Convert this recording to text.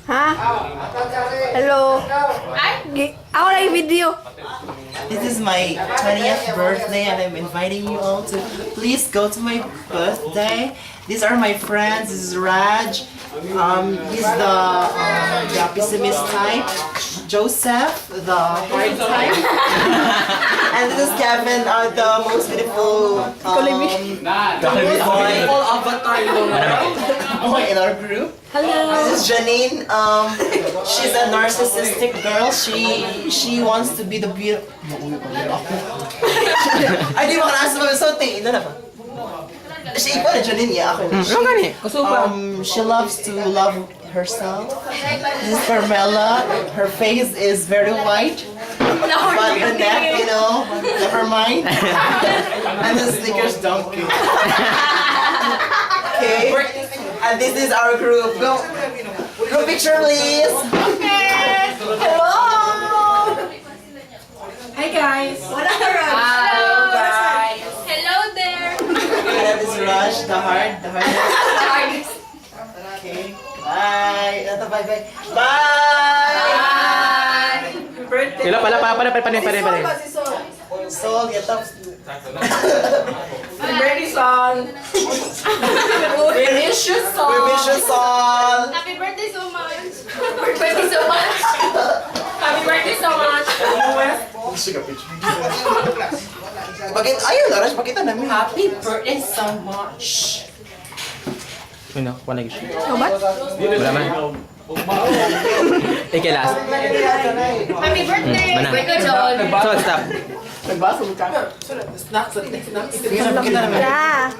Ha? Hello? Ako lang yung video. This is my 20th birthday and I'm inviting you all to please go to my birthday. These are my friends. This is Raj. He's the pessimist type. Joseph, the hard type. And this is Kevin, the most beautiful boy in our group. Hello. This is Janine. She's a narcissistic girl. She wants to be the beautiful. Ay, di ba ka nasa something? Ina na ba? She ikaw na Janine, yeah, ako. She loves to love herself. This is Carmela. Her face is very white. But her neck, you know, never mind. And the Snickers donkey. Okay. And this is our group. Go. Group picture, please. Okay. Hello. Hi guys. Hello guys. Hello there. That is Rush, the hard. Okay. Bye. Bye. Bye. Bye. Birthday. Ila pala Sol, get up. Birthday song. We miss you, Sol. Happy birthday so much. Happy birthday so much. Happy birthday so much. Bakit? Ayun, Rush, pakita namin. Happy birthday so much. Ano? Wala gusto. Ikaw ba? Wala man. Ike last. Happy birthday. Mana? Birthday John. So, stop. Nagbasa mo ka. Snacks. Sige na, pakita namin. Yeah.